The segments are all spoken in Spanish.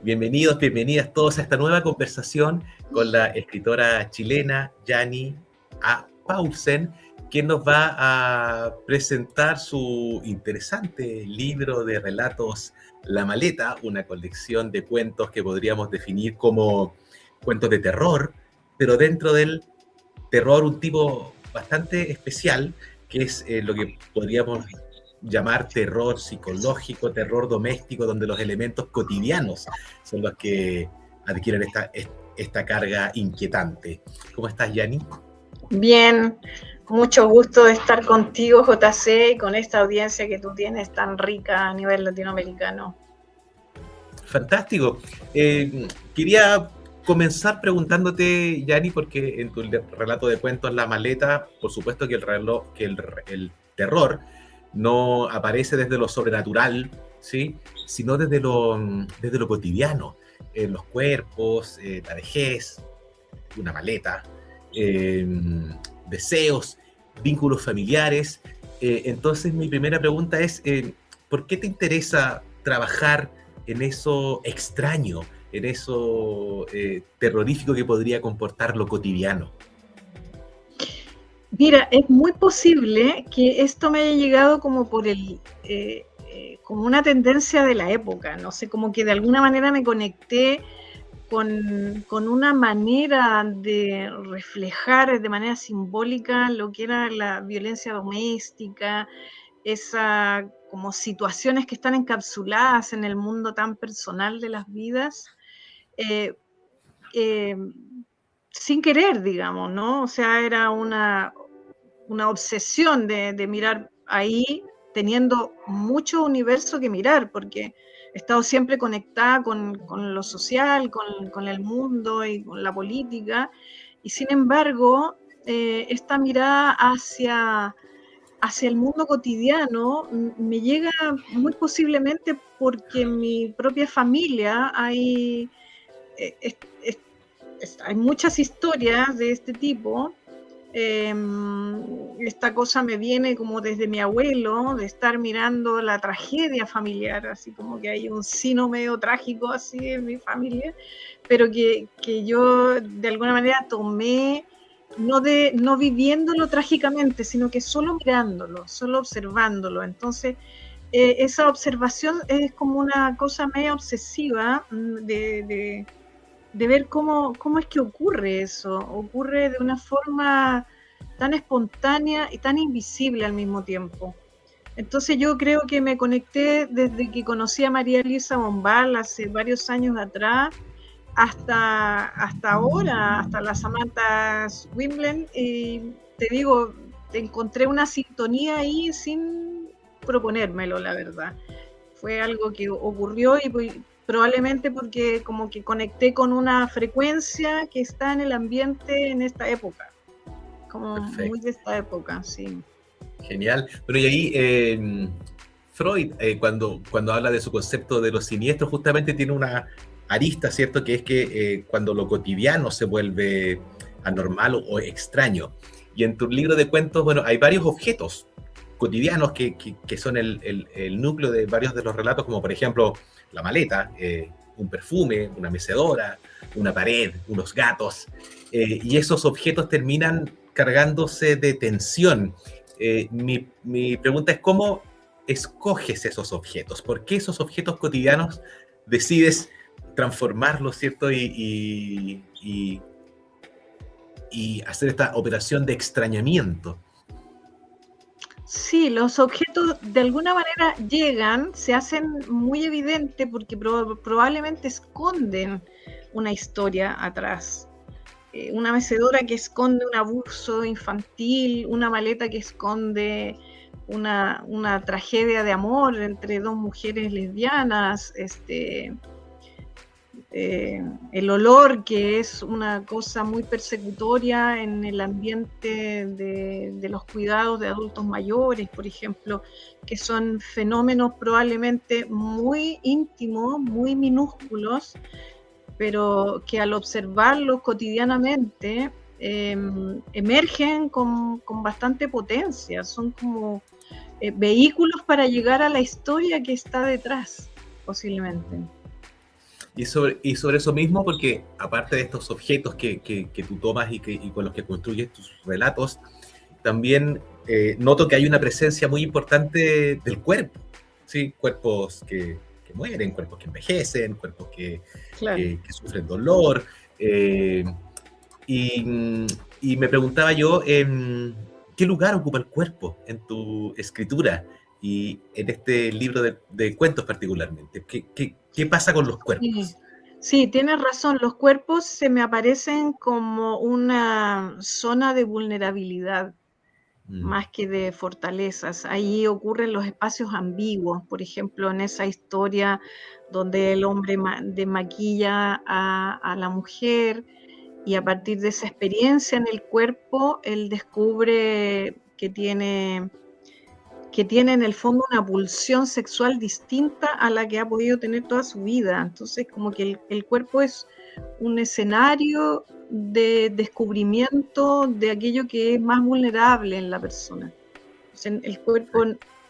Bienvenidos, bienvenidas todos a esta nueva conversación con la escritora chilena Yani A. Paulsen, quien nos va a presentar su interesante libro de relatos La Maleta, una colección de cuentos que podríamos definir como cuentos de terror, pero dentro del terror un tipo bastante especial, que es lo que podríamos llamar terror psicológico, terror doméstico, donde los elementos cotidianos son los que adquieren esta carga inquietante. ¿Cómo estás, Yani? Bien, mucho gusto de estar contigo, JC, y con esta audiencia que tú tienes tan rica a nivel latinoamericano. Fantástico. Quería comenzar preguntándote, Yani, porque en tu relato de cuentos La Maleta, por supuesto que el terror no aparece desde lo sobrenatural, ¿sí? Sino desde lo cotidiano, los cuerpos, la vejez, una maleta, deseos, vínculos familiares. Entonces mi primera pregunta es, ¿por qué te interesa trabajar en eso extraño, en eso terrorífico que podría comportar lo cotidiano? Mira, es muy posible que esto me haya llegado como por como una tendencia de la época, no sé, como que de alguna manera me conecté con una manera de reflejar de manera simbólica lo que era la violencia doméstica, esa como situaciones que están encapsuladas en el mundo tan personal de las vidas, eh, eh, sin querer, digamos, ¿no? O sea, era una obsesión de mirar ahí, teniendo mucho universo que mirar, porque he estado siempre conectada con lo social, con el mundo y con la política, y sin embargo, esta mirada hacia el mundo cotidiano me llega muy posiblemente porque en mi propia familia hay muchas historias de este tipo. Esta cosa me viene como desde mi abuelo, de estar mirando la tragedia familiar, así como que hay un sino medio trágico así en mi familia, pero que yo de alguna manera tomé, no viviéndolo trágicamente, sino que solo mirándolo, solo observándolo. Entonces, esa observación es como una cosa medio obsesiva de ver cómo es que ocurre eso. Ocurre de una forma tan espontánea y tan invisible al mismo tiempo. Entonces yo creo que me conecté desde que conocí a María Luisa Bombal hace varios años atrás, hasta ahora, hasta la Samantha Swinburne, y te digo, encontré una sintonía ahí sin proponérmelo, la verdad. Fue algo que ocurrió y probablemente porque como que conecté con una frecuencia que está en el ambiente en esta época, como Perfecto. muy de esta época, sí. Genial. Bueno, y ahí Freud, cuando habla de su concepto de lo siniestro, justamente tiene una arista, ¿cierto? Que es que cuando lo cotidiano se vuelve anormal o extraño. Y en tu libro de cuentos, bueno, hay varios objetos cotidianos que son el núcleo de varios de los relatos, como por ejemplo la maleta, un perfume, una mecedora, una pared, unos gatos. Y esos objetos terminan cargándose de tensión. Mi pregunta es, ¿cómo escoges esos objetos? ¿Por qué esos objetos cotidianos decides transformarlos, ¿cierto? Y hacer esta operación de extrañamiento. Sí, los objetos de alguna manera llegan, se hacen muy evidentes porque probablemente esconden una historia atrás. Una mecedora que esconde un abuso infantil, una maleta que esconde una tragedia de amor entre dos mujeres lesbianas, el olor, que es una cosa muy persecutoria en el ambiente de los cuidados de adultos mayores, por ejemplo, que son fenómenos probablemente muy íntimos, muy minúsculos, pero que al observarlos cotidianamente emergen con bastante potencia, son como vehículos para llegar a la historia que está detrás, posiblemente. Y sobre eso mismo, porque aparte de estos objetos que tú tomas y con los que construyes tus relatos, también noto que hay una presencia muy importante del cuerpo, ¿sí? Cuerpos que mueren, cuerpos que envejecen, cuerpos Claro. que sufren dolor. Y, y me preguntaba yo, ¿qué lugar ocupa el cuerpo en tu escritura y en este libro de cuentos particularmente? ¿Qué pasa con los Sí, cuerpos? sí, tienes razón. Los cuerpos se me aparecen como una zona de vulnerabilidad Mm, más que de fortalezas. Ahí ocurren los espacios ambiguos, por ejemplo, en esa historia donde el hombre demaquilla a la mujer y a partir de esa experiencia en el cuerpo, él descubre que tiene en el fondo una pulsión sexual distinta a la que ha podido tener toda su vida. Entonces, como que el cuerpo es un escenario de descubrimiento de aquello que es más vulnerable en la persona. Entonces, el cuerpo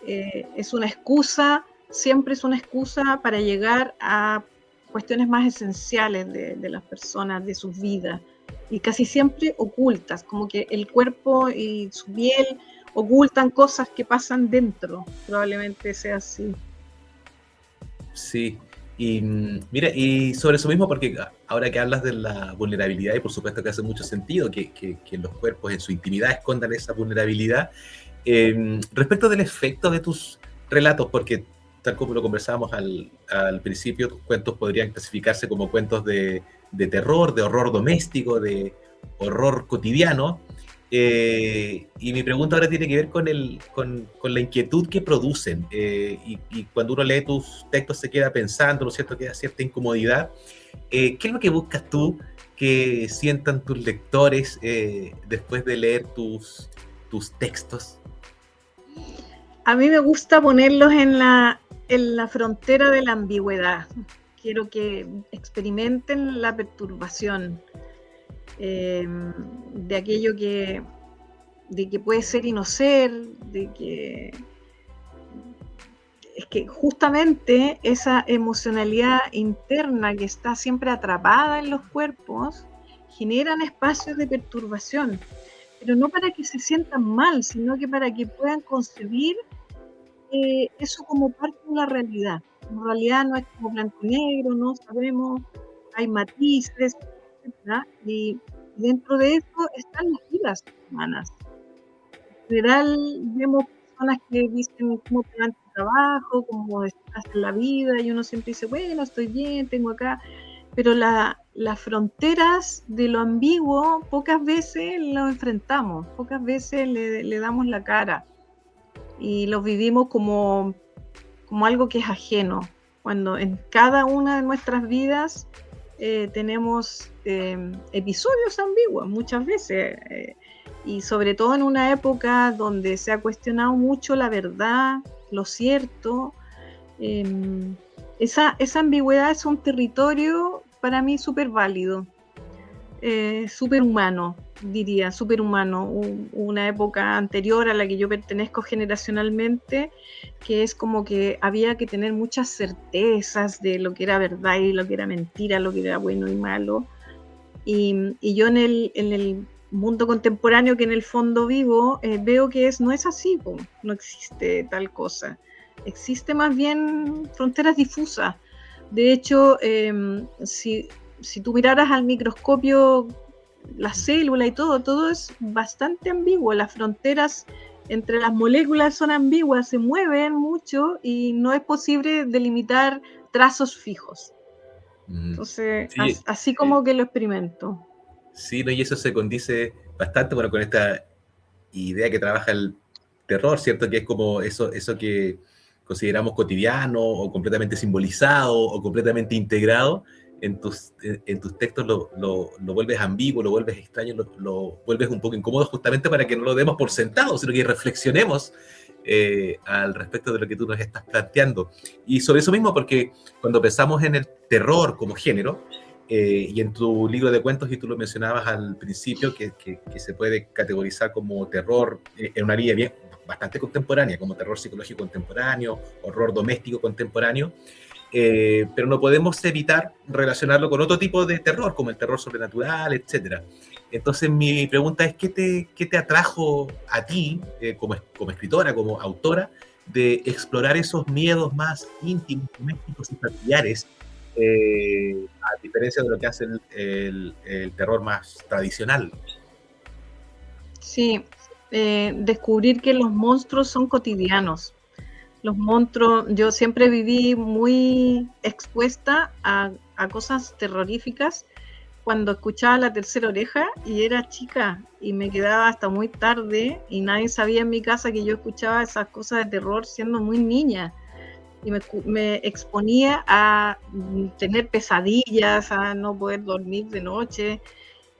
es una excusa, siempre es una excusa para llegar a cuestiones más esenciales de las personas, de sus vidas, y casi siempre ocultas, como que el cuerpo y su piel ocultan cosas que pasan dentro, probablemente sea así. sí, y mira, y sobre eso mismo, porque ahora que hablas de la vulnerabilidad, y por supuesto que hace mucho sentido que los cuerpos en su intimidad escondan esa vulnerabilidad, respecto del efecto de tus relatos, porque tal como lo conversábamos al principio, tus cuentos podrían clasificarse como cuentos de terror, de horror doméstico, de horror cotidiano. Y mi pregunta ahora tiene que ver con la inquietud que producen. Y cuando uno lee tus textos se queda pensando, ¿no es cierto? Queda cierta incomodidad. ¿Qué es lo que buscas tú que sientan tus lectores después de leer tus textos? A mí me gusta ponerlos en la frontera de la ambigüedad. Quiero que experimenten la perturbación de aquello de que puede ser y no ser, de que es que justamente esa emocionalidad interna que está siempre atrapada en los cuerpos generan espacios de perturbación, pero no para que se sientan mal, sino que para que puedan concebir eso como parte de la realidad. En realidad no es como blanco y negro, no sabemos, hay matices, etc. Y dentro de eso están las vidas humanas. En general vemos personas que dicen cómo te va en tu trabajo, cómo estás en la vida, y uno siempre dice, bueno, estoy bien, tengo acá, pero las fronteras de lo ambiguo pocas veces lo enfrentamos, pocas veces le damos la cara y lo vivimos como algo que es ajeno, cuando en cada una de nuestras vidas tenemos episodios ambiguos muchas veces, y sobre todo en una época donde se ha cuestionado mucho la verdad, lo cierto. Esa ambigüedad es un territorio para mí súper válido, súper humano, diría, súper humano. Una época anterior a la que yo pertenezco generacionalmente, que es como que había que tener muchas certezas de lo que era verdad y lo que era mentira, lo que era bueno y malo. Y yo en el mundo contemporáneo que en el fondo vivo, veo que no es así, no existe tal cosa. Existe más bien fronteras difusas. De hecho, si tú miraras al microscopio la célula y todo es bastante ambiguo. Las fronteras entre las moléculas son ambiguas, se mueven mucho y no es posible delimitar trazos fijos. Entonces, Sí, así como que lo experimento. sí, no, y eso se condice bastante, bueno, con esta idea que trabaja el terror, ¿cierto? Que es como eso que consideramos cotidiano o completamente simbolizado o completamente integrado en tus textos lo vuelves ambiguo, lo vuelves extraño, lo vuelves un poco incómodo justamente para que no lo demos por sentado, sino que reflexionemos al respecto de lo que tú nos estás planteando. Y sobre eso mismo, porque cuando pensamos en el terror como género, y en tu libro de cuentos, y tú lo mencionabas al principio, que se puede categorizar como terror en una línea bastante contemporánea, como terror psicológico contemporáneo, horror doméstico contemporáneo. pero no podemos evitar relacionarlo con otro tipo de terror, como el terror sobrenatural, etcétera. Entonces mi pregunta es, ¿qué te atrajo a ti, como escritora, como autora, de explorar esos miedos más íntimos, domésticos y familiares, a diferencia de lo que hace el terror más tradicional? Sí, descubrir que los monstruos son cotidianos. Los monstruos, yo siempre viví muy expuesta a cosas terroríficas cuando escuchaba La Tercera Oreja y era chica y me quedaba hasta muy tarde y nadie sabía en mi casa que yo escuchaba esas cosas de terror siendo muy niña y me exponía a tener pesadillas, a no poder dormir de noche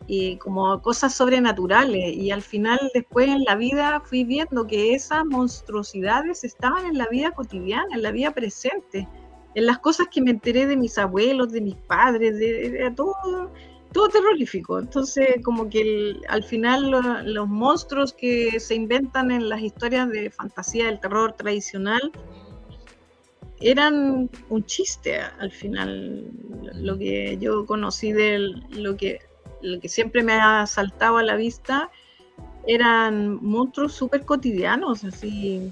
y como cosas sobrenaturales, y al final después en la vida fui viendo que esas monstruosidades estaban en la vida cotidiana, en la vida presente, en las cosas que me enteré de mis abuelos, de mis padres, de todo terrorífico. Entonces como que al final los monstruos que se inventan en las historias de fantasía del terror tradicional eran un chiste al final. Lo que yo conocí de lo que siempre me ha saltado a la vista eran monstruos súper cotidianos, así,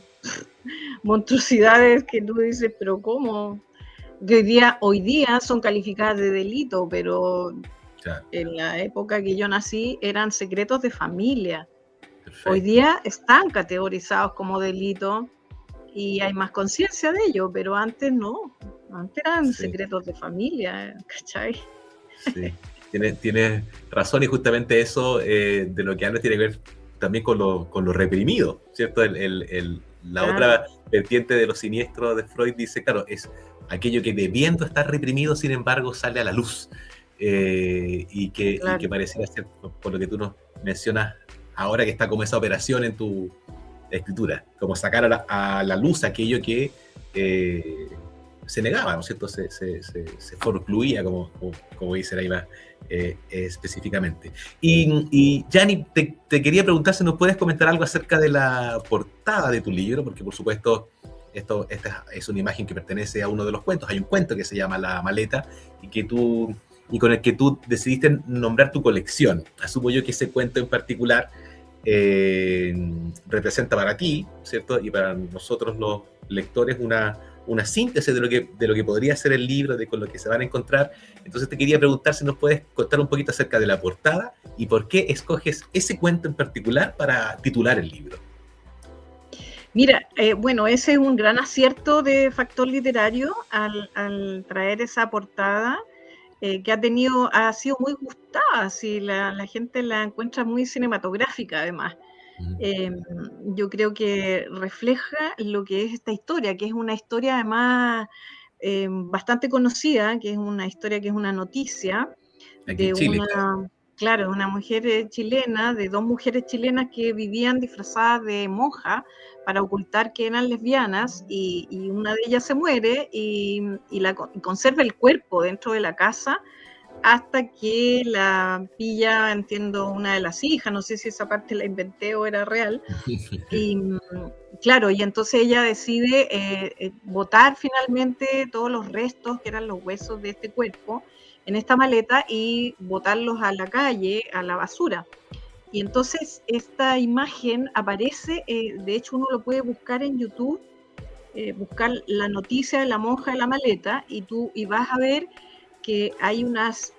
monstruosidades que tú dices, pero ¿cómo? Que hoy día son calificadas de delito, pero Claro, en la época que yo nací eran secretos de familia. Hoy perfecto. día están categorizados como delito y hay más conciencia de ello, pero antes no, antes eran Sí, secretos de familia, ¿cachai? sí. Tienes razón, y justamente eso, de lo que habla tiene que ver también con lo reprimido, ¿cierto? La Claro, otra vertiente de lo siniestro de Freud dice, claro, es aquello que debiendo estar reprimido, sin embargo, sale a la luz. Y que claro. pareciera ser, por lo que tú nos mencionas ahora, que está como esa operación en tu escritura, como sacar a la luz aquello que se negaba, ¿no es cierto? Se forcluía, como dice ahí más específicamente. Y Gianni, te quería preguntar si nos puedes comentar algo acerca de la portada de tu libro, porque por supuesto esta es una imagen que pertenece a uno de los cuentos. Hay un cuento que se llama La Maleta y con el que tú decidiste nombrar tu colección. Asumo yo que ese cuento en particular representa para ti, ¿cierto? Y para nosotros los lectores una síntesis de lo que podría ser el libro, con lo que se van a encontrar. Entonces te quería preguntar si nos puedes contar un poquito acerca de la portada y por qué escoges ese cuento en particular para titular el libro. Mira, bueno, ese es un gran acierto de Factor Literario al traer esa portada que ha sido muy gustada, sí, la gente la encuentra muy cinematográfica además. Eh, yo creo que refleja lo que es esta historia, que es una historia además bastante conocida, que es una historia que es una noticia Aquí en de Chile, una, claro. claro, una mujer chilena, de dos mujeres chilenas que vivían disfrazadas de monja para ocultar que eran lesbianas y una de ellas se muere y conserva el cuerpo dentro de la casa hasta que la pilla, entiendo, una de las hijas, no sé si esa parte la inventé o era real, y claro, y entonces ella decide botar finalmente todos los restos, que eran los huesos de este cuerpo, en esta maleta y botarlos a la calle, a la basura. Y entonces esta imagen aparece, de hecho uno lo puede buscar en YouTube, buscar la noticia de la monja de la maleta y vas a ver que hay unas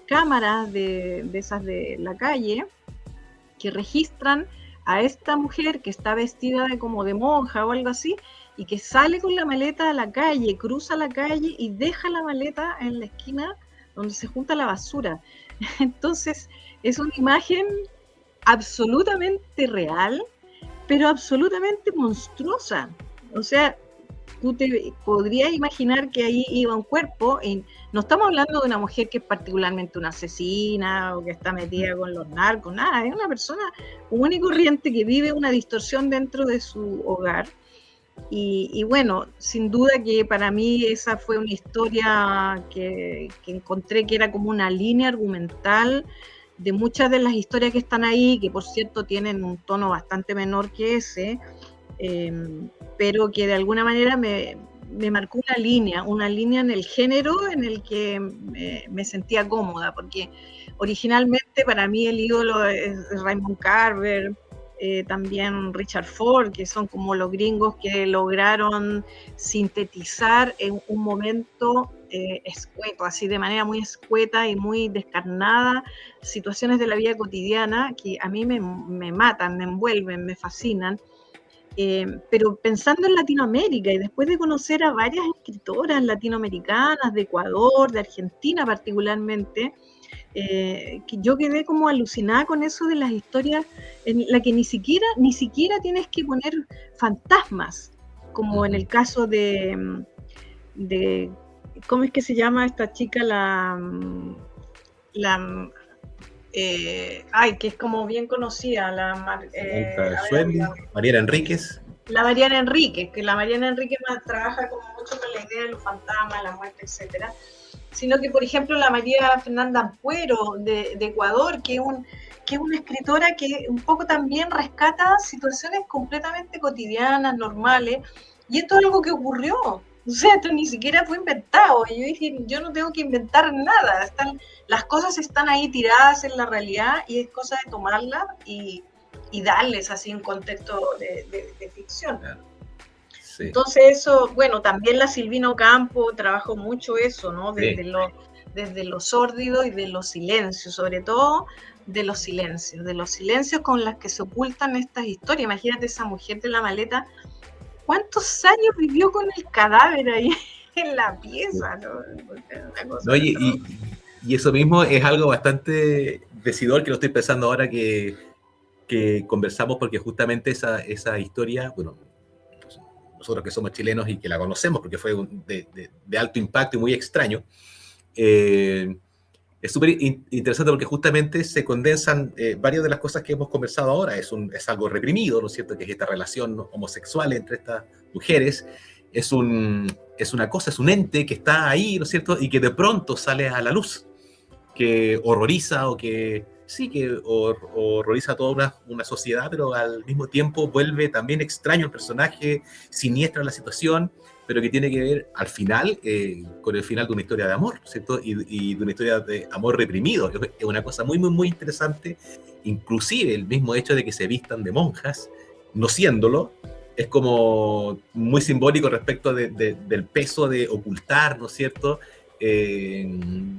cámaras de esas de la calle que registran a esta mujer que está vestida como de monja o algo así y que sale con la maleta a la calle, cruza la calle y deja la maleta en la esquina donde se junta la basura. Entonces es una imagen absolutamente real, pero absolutamente monstruosa. O sea, tú te podrías imaginar que ahí iba un cuerpo, y no estamos hablando de una mujer que es particularmente una asesina o que está metida con los narcos, nada, es una persona común y corriente que vive una distorsión dentro de su hogar. Y bueno, sin duda que para mí esa fue una historia que encontré que era como una línea argumental de muchas de las historias que están ahí, que por cierto tienen un tono bastante menor que ese, pero que de alguna manera me marcó una línea en el género en el que me sentía cómoda, porque originalmente para mí el ídolo es Raymond Carver, también Richard Ford, que son como los gringos que lograron sintetizar en un momento escueto, así de manera muy escueta y muy descarnada, situaciones de la vida cotidiana que a mí me matan, me envuelven, me fascinan. Pero pensando en Latinoamérica y después de conocer a varias escritoras latinoamericanas, de Ecuador, de Argentina particularmente, que yo quedé como alucinada con eso de las historias en la que ni siquiera tienes que poner fantasmas, como en el caso de ¿cómo es que se llama esta chica? Que es como bien conocida, Mariana Enríquez. La Mariana Enríquez, que la Mariana Enríquez trabaja como mucho con la idea de los fantasmas, la muerte, etcétera. Sino que, por ejemplo, la María Fernanda Ampuero de Ecuador, que es una escritora que un poco también rescata situaciones completamente cotidianas, normales, y esto es algo que ocurrió. O sea, esto ni siquiera fue inventado. Y yo dije, yo no tengo que inventar nada. Las cosas están ahí tiradas en la realidad y es cosa de tomarlas y darles así un contexto de ficción. Claro. Sí. Entonces eso, bueno, también la Silvina Ocampo trabajó mucho eso, ¿no? Desde lo sórdido y de los silencios, sobre todo de los silencios con los que se ocultan estas historias. Imagínate esa mujer de la maleta, ¿cuántos años vivió con el cadáver ahí en la pieza? ¿No? Y eso mismo es algo bastante decidor que lo estoy pensando ahora que conversamos, porque justamente esa historia, bueno, nosotros que somos chilenos y que la conocemos porque fue de alto impacto y muy extraño, es súper interesante porque justamente se condensan varias de las cosas que hemos conversado ahora. Es algo reprimido, ¿no es cierto?, que es esta relación homosexual entre estas mujeres. Es una cosa, es un ente que está ahí, ¿no es cierto?, y que de pronto sale a la luz, que horroriza o que horroriza a toda una sociedad, pero al mismo tiempo vuelve también extraño el personaje, siniestra la situación, pero que tiene que ver al final con el final de una historia de amor, ¿cierto? Y de una historia de amor reprimido. Es una cosa muy, muy, muy interesante. Inclusive el mismo hecho de que se vistan de monjas, no siéndolo, es como muy simbólico respecto del peso de ocultar, ¿no es cierto?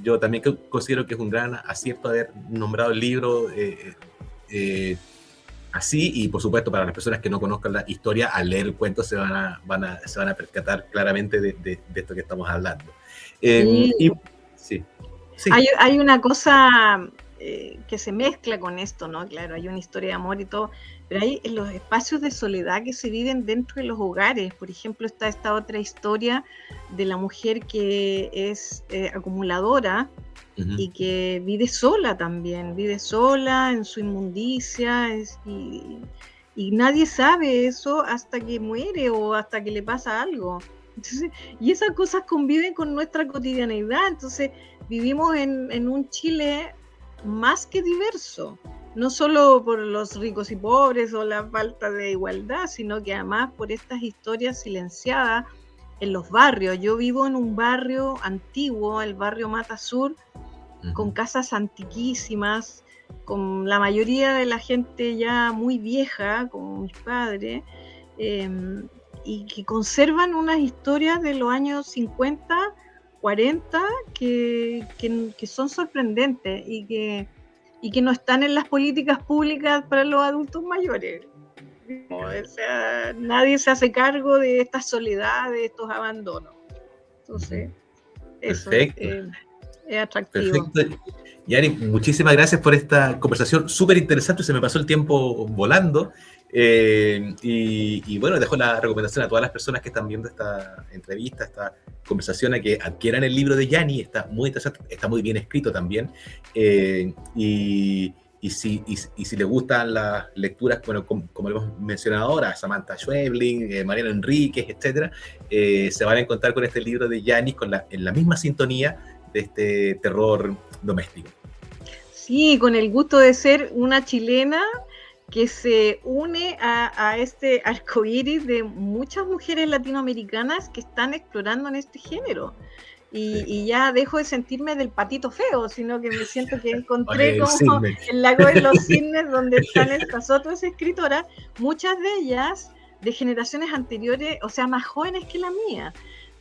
Yo también considero que es un gran acierto haber nombrado el libro así, y por supuesto para las personas que no conozcan la historia, al leer el cuento se van a percatar claramente de esto que estamos hablando. Sí. Hay una cosa que se mezcla con esto, ¿no? Claro, hay una historia de amor y todo, pero hay en los espacios de soledad que se viven dentro de los hogares. Por ejemplo, está esta otra historia de la mujer que es acumuladora, uh-huh, y que vive sola también, vive sola en su inmundicia, y nadie sabe eso hasta que muere o hasta que le pasa algo. Entonces, y esas cosas conviven con nuestra cotidianeidad. Entonces vivimos en un Chile más que diverso, no solo por los ricos y pobres o la falta de igualdad, sino que además por estas historias silenciadas en los barrios. Yo vivo en un barrio antiguo, el barrio Mata Sur, uh-huh, con casas antiquísimas, con la mayoría de la gente ya muy vieja, como mis padres, y que conservan unas historias de los años 50, 40 que son sorprendentes y que no están en las políticas públicas para los adultos mayores. O sea, nadie se hace cargo de esta soledad, de estos abandonos. Entonces, eso es atractivo. Perfecto. Yari, muchísimas gracias por esta conversación súper interesante. Se me pasó el tiempo volando. Y bueno, dejo la recomendación a todas las personas que están viendo esta entrevista, esta conversación, a que adquieran el libro de Yani. Está muy interesante, está muy bien escrito también, y si les gustan las lecturas, bueno, como hemos mencionado ahora, Samantha Schweblin, Mariana Enríquez, etcétera, se van a encontrar con este libro de Yani en la misma sintonía de este terror doméstico. Sí, con el gusto de ser una chilena que se une a este arcoíris de muchas mujeres latinoamericanas que están explorando en este género. Y ya dejo de sentirme del patito feo, sino que me siento que encontré como el lago de los cisnes, donde están estas otras escritoras, muchas de ellas de generaciones anteriores, o sea, más jóvenes que la mía.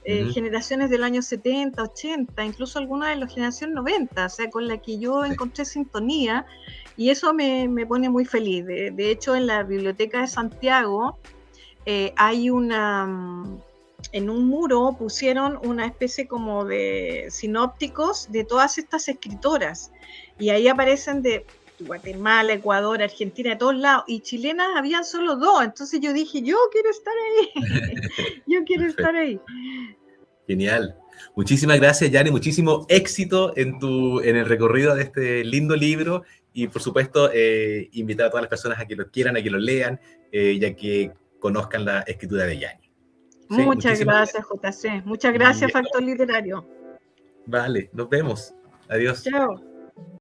Generaciones del año 70, 80, incluso algunas de la generación 90, o sea, con la que yo encontré sintonía, y eso me pone muy feliz. De hecho, en la Biblioteca de Santiago hay en un muro pusieron una especie como de sinópticos de todas estas escritoras, y ahí aparecen de Guatemala, Ecuador, Argentina, de todos lados, y chilenas habían solo 2, entonces yo dije, yo quiero estar ahí, yo quiero estar ahí. Genial. Muchísimas gracias, Yani, muchísimo éxito en el recorrido de este lindo libro, y por supuesto invitar a todas las personas a que lo quieran, a que lo lean, y a que conozcan la escritura de Yani. ¿Sí? Muchas gracias, JC. Muchas gracias, Factor Literario. Vale, nos vemos. Adiós. Chao.